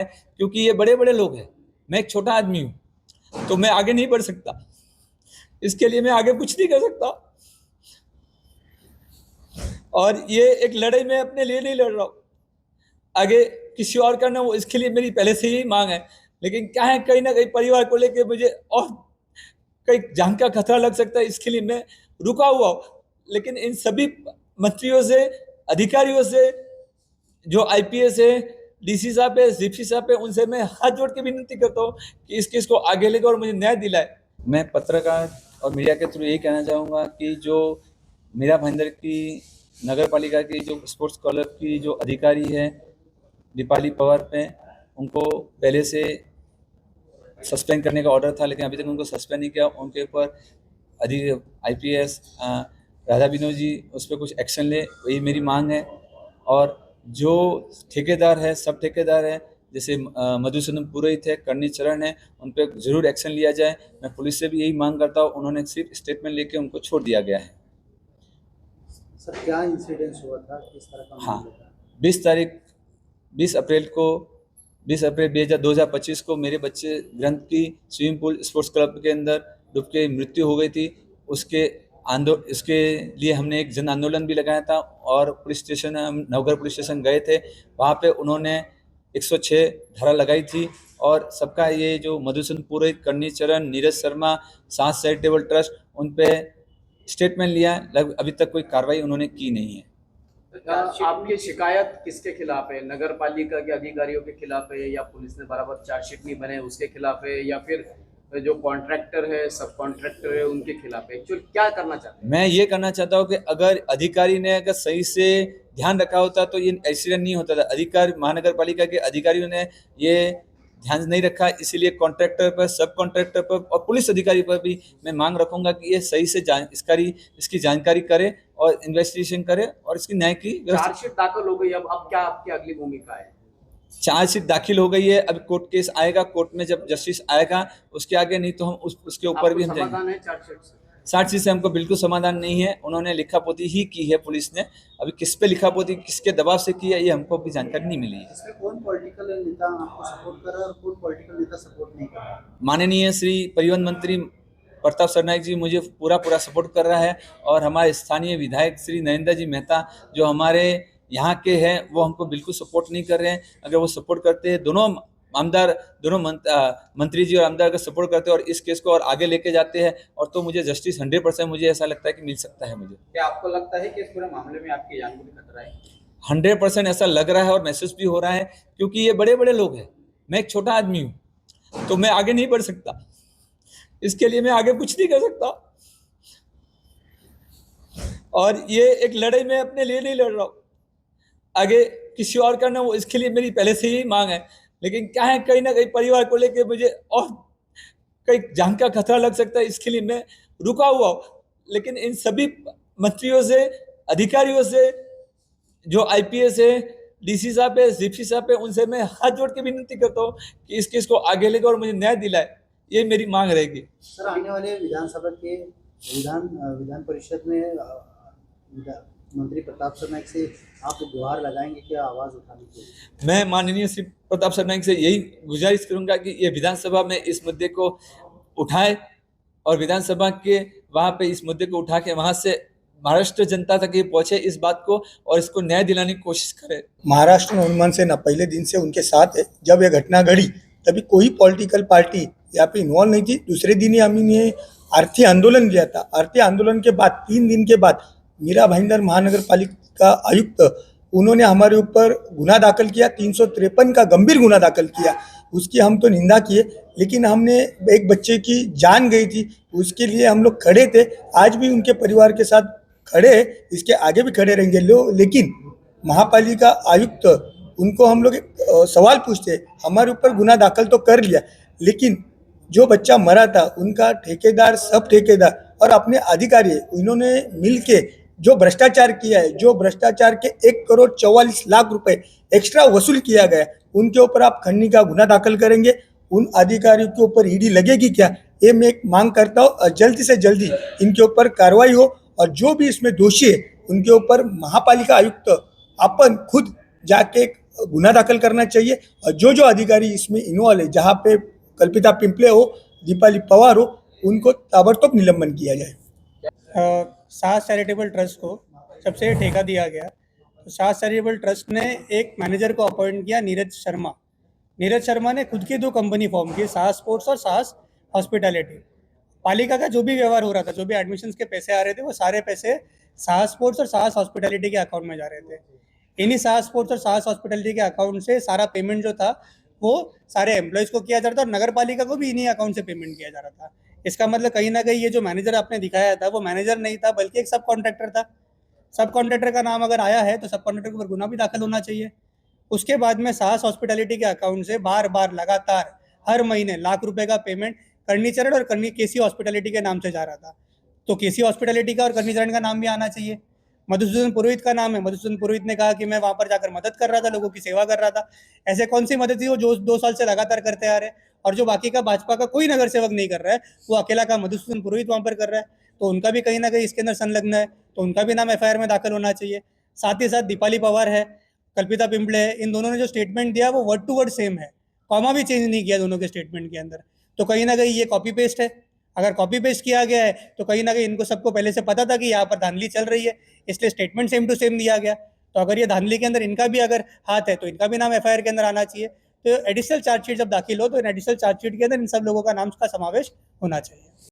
क्योंकि ये बड़े बड़े लोग हैं, मैं एक छोटा आदमी हूँ, तो मैं आगे नहीं बढ़ सकता। इसके लिए मैं आगे कुछ नहीं कर सकता। और ये एक लड़ाई मैं अपने लिए नहीं लड़ रहा हूँ, आगे किसी और का ना, वो इसके लिए मेरी पहले से ही मांग है। लेकिन क्या है, कहीं ना कहीं परिवार को लेके मुझे और कई जान का खतरा लग सकता है, इसके लिए मैं रुका हुआ हूँ। लेकिन इन सभी मंत्रियों से, अधिकारियों से, जो आईपीएस है, डीसी साहब है, सीपी साहब है, उनसे मैं हाथ जोड़ के विनती करता हूँ कि इस केस को आगे लेकर और मुझे न्याय दिलाए। मैं पत्रकार और मीडिया के थ्रू यही कहना चाहूँगा कि जो मीरा भाईंदर की नगर पालिका की जो स्पोर्ट्स क्लब की जो अधिकारी है दीपाली पवार पे, उनको पहले से सस्पेंड करने का ऑर्डर था, लेकिन अभी तक उनको सस्पेंड नहीं किया। उनके ऊपर आईपीएस राधा विनोद जी उस पर कुछ एक्शन ले, वही मेरी मांग है। और जो ठेकेदार है, सब ठेकेदार है, जैसे मधुसूदन पुरोहित है, करनी चरण है, उन पर जरूर एक्शन लिया जाए। मैं पुलिस से भी यही मांग करता हूँ। उन्होंने सिर्फ स्टेटमेंट लेके उनको छोड़ दिया गया है। सर क्या इंसिडेंस हुआ था, किस तरह का हाँ, मामला था? 20 अप्रैल 2025 को मेरे बच्चे ग्रंथ की स्विमिंग पूल स्पोर्ट्स क्लब के अंदर डूब के मृत्यु हो गई थी। उसके लिए हमने एक जन आंदोलन भी लगाया था और पुलिस स्टेशन, हम नवघर पुलिस स्टेशन गए थे। वहाँ पे उन्होंने 106 धारा लगाई थी और सबका ये जो मधुसूदन पुरोहित, करनी चरण, नीरज शर्मा, सांस चैरिटेबल ट्रस्ट, उन पे स्टेटमेंट लिया। अभी तक कोई कार्रवाई उन्होंने की नहीं है। आपकी शिकायत किसके खिलाफ है? नगर पालिका के अधिकारियों के खिलाफ है, या पुलिस ने बराबर चार्जशीट नहीं बने उसके खिलाफ है, या फिर जो कॉन्ट्रैक्टर है, सब कॉन्ट्रैक्टर है, उनके खिलाफ है? एक्चुअली क्या करना चाहते हैं? मैं ये करना चाहता हूँ कि अगर अधिकारी ने अगर सही से ध्यान रखा होता तो ये एक्सीडेंट नहीं होता था। महानगर पालिका के अधिकारियों ने ये ध्यान नहीं रखा, इसीलिए कॉन्ट्रैक्टर पर, सब कॉन्ट्रैक्टर पर और पुलिस अधिकारी पर भी मैं मांग रखूंगा कि ये सही से इसकी जानकारी करे और इन्वेस्टिगेशन करे और इसकी न्याय की चार्जशीट दाखिल हो गई, अब क्या आपकी अगली भूमिका है? चार्जशीट दाखिल हो गई है। अब कोर्ट केस आएगा, कोर्ट में जब जस्टिस आएगा उसके आगे, नहीं तो हम उसके ऊपर भी हम जाएंगे। समाधान है चार्जशीट से? चार्जशीट से हमको बिल्कुल समाधान नहीं है। उन्होंने लिखापोती ही की है पुलिस ने। अभी किस पे लिखापोती, किसके दबाव से की है, ये हमको भी जानकारी नहीं मिली है। इसमें कौन पॉलिटिकल नेता आपको सपोर्ट कर रहा है और कौन पॉलिटिकल नेता सपोर्ट नहीं कर रहा है? माननीय श्री परिवहन मंत्री प्रताप सरनाईक जी मुझे पूरा सपोर्ट कर रहा है और हमारे स्थानीय विधायक श्री नरेंद्र जी मेहता जो हमारे यहाँ के हैं, वो हमको बिल्कुल सपोर्ट नहीं कर रहे हैं। अगर वो सपोर्ट करते हैं, दोनों मंत्री जी और आमदार का सपोर्ट करते हैं और इस केस को और आगे लेके जाते हैं, और तो मुझे जस्टिस 100% मुझे ऐसा लगता है कि मिल सकता है। मुझे क्या आपको लगता है कि इस पूरे मामले में आपकी जान को भी खतरा है? 100% ऐसा लग रहा है और महसूस भी हो रहा है, क्योंकि ये बड़े बड़े लोग हैं, मैं एक छोटा आदमी हूँ, तो मैं आगे नहीं बढ़ सकता। इसके लिए मैं आगे कुछ नहीं कर सकता। और ये एक लड़ाई मैं अपने लिए नहीं लड़ रहा हूँ, आगे किसी और का ना, वो इसके लिए मेरी पहले से ही मांग है। लेकिन क्या है, कहीं ना कहीं परिवार को लेके मुझे और कई जान का खतरा लग सकता है, इसके लिए मैं रुका हुआ हूँ। लेकिन इन सभी मंत्रियों से, अधिकारियों से, जो आईपीएस है, डीसी साहब है, सीपी साहब है, उनसे मैं हाथ जोड़ के विनती करता हूँ कि इस केस को आगे लेकर और मुझे न्याय दिलाए। ये मेरी मांग रहेगी। सर आने वाले विधानसभा के विधान परिषद में मंत्री प्रताप सरनाईक से आप गुहार लगाएंगे, क्या आवाज उठाने के लिए? मैं माननीय श्री प्रताप सरनाईक से यही गुजारिश करूंगा कि ये विधानसभा में इस मुद्दे को उठाए और विधानसभा के वहां पे इस मुद्दे को उठा के वहां से महाराष्ट्र जनता तक ये पहुंचे इस बात को, और इसको न्याय दिलाने की कोशिश करे। महाराष्ट्र नवनिर्माण सेना पहले दिन से उनके साथ है। जब ये घटना घड़ी तभी कोई पॉलिटिकल पार्टी यहाँ पे इन्वॉल्व नहीं थी। दूसरे दिन ही हमने आरती आंदोलन किया था। आरती आंदोलन के बाद 3 दिन के बाद मीरा भाईंदर महानगर पालिका आयुक्त, उन्होंने हमारे ऊपर गुना दाखिल किया, 353 का गंभीर गुना दाखिल किया। उसकी हम तो निंदा किए, लेकिन हमने एक बच्चे की जान गई थी, उसके लिए हम लोग खड़े थे। आज भी उनके परिवार के साथ खड़े, इसके आगे भी खड़े रहेंगे। लेकिन महापालिका आयुक्त, उनको हम लोग सवाल पूछते, हमारे ऊपर गुना दाखिल तो कर लिया, लेकिन जो बच्चा मरा था उनका ठेकेदार, सब ठेकेदार और अपने अधिकारी, इन्होंने मिलके जो भ्रष्टाचार किया है, जो भ्रष्टाचार के 1,44,00,000 रुपए एक्स्ट्रा वसूल किया गया, उनके ऊपर आप खंडनी का गुना दाखिल करेंगे? उन अधिकारियों के ऊपर ईडी लगेगी क्या? ये मैं एक मांग करता हूँ। जल्दी से जल्दी इनके ऊपर कार्रवाई हो और जो भी इसमें दोषी है उनके ऊपर महापालिका आयुक्त अपन खुद जाके गुना दाखिल करना चाहिए और जो अधिकारी इसमें इन्वॉल्व है, जहाँ पे कल्पिता पिंपले हो, दीपाली पवार हो, उनको ताबड़तोड़ निलंबन किया जाए। साहस चैरिटेबल ट्रस्ट को जब से ठेका दिया गया तो साहस चैरिटेबल ट्रस्ट ने एक मैनेजर को अपॉइंट किया, नीरज शर्मा। नीरज शर्मा ने खुद की 2 कंपनी फॉर्म की, साहस स्पोर्ट्स और साहस हॉस्पिटैलिटी। पालिका का जो भी व्यवहार हो रहा था, जो भी एडमिशन्स के पैसे आ रहे थे, वो सारे पैसे साहस स्पोर्ट्स और साहस हॉस्पिटैलिटी के अकाउंट में जा रहे थे। इन्हीं साहस स्पोर्ट्स और साहस हॉस्पिटैलिटी के अकाउंट से सारा पेमेंट जो था वो सारे एम्प्लॉयज़ को किया जा रहा था और नगर पालिका को भी इन्हीं अकाउंट से पेमेंट किया जा रहा था। इसका मतलब कहीं ना कहीं ये जो मैनेजर आपने दिखाया था वो मैनेजर नहीं था, बल्कि एक सब कॉन्ट्रैक्टर था। सब कॉन्ट्रैक्टर का नाम अगर आया है तो सब कॉन्ट्रैक्टर के ऊपर गुना भी दाखिल होना चाहिए। उसके बाद में साहस हॉस्पिटैलिटी के अकाउंट से बार बार लगातार हर महीने लाख रुपए का पेमेंट कर्णीचरण और केसी हॉस्पिटैलिटी के नाम से जा रहा था। तो केसी हॉस्पिटैलिटी का और कर्णीचरण का नाम भी आना चाहिए। मधुसूदन पुरोहित का नाम है। मधुसूदन पुरोहित ने कहा कि मैं वहां पर जाकर मदद कर रहा था, लोगों की सेवा कर रहा था। ऐसे कौन सी मदद थी वो जो 2 साल से लगातार करते आ रहे हैं, और जो बाकी का भाजपा का कोई नगर सेवक नहीं कर रहा है, वो अकेला का मधुसूदन पुरोहित वहां पर कर रहा है। तो उनका भी कहीं ना कहीं इसके अंदर संलग्न है, तो उनका भी नाम एफआईआर में दाखिल होना चाहिए। साथ ही साथ दीपाली पवार है, कल्पिता पिंपले है, इन दोनों ने जो स्टेटमेंट दिया वो वर्ड टू वर्ड सेम है, कॉमा भी चेंज नहीं किया दोनों के स्टेटमेंट के अंदर। तो कहीं ना कहीं ये कॉपी पेस्ट है। अगर कॉपी पेस्ट किया गया है तो कहीं ना कहीं इनको सबको पहले से पता था कि यहाँ पर धांधली चल रही है, इसलिए स्टेटमेंट सेम टू सेम दिया गया। तो अगर ये धांधली के अंदर इनका भी अगर हाथ है तो इनका भी नाम एफआईआर के अंदर आना चाहिए। तो एडिशनल चार्जशीट जब दाखिल हो तो इन एडिशनल चार्जशीट के अंदर इन सब लोगों का नाम का समावेश होना चाहिए।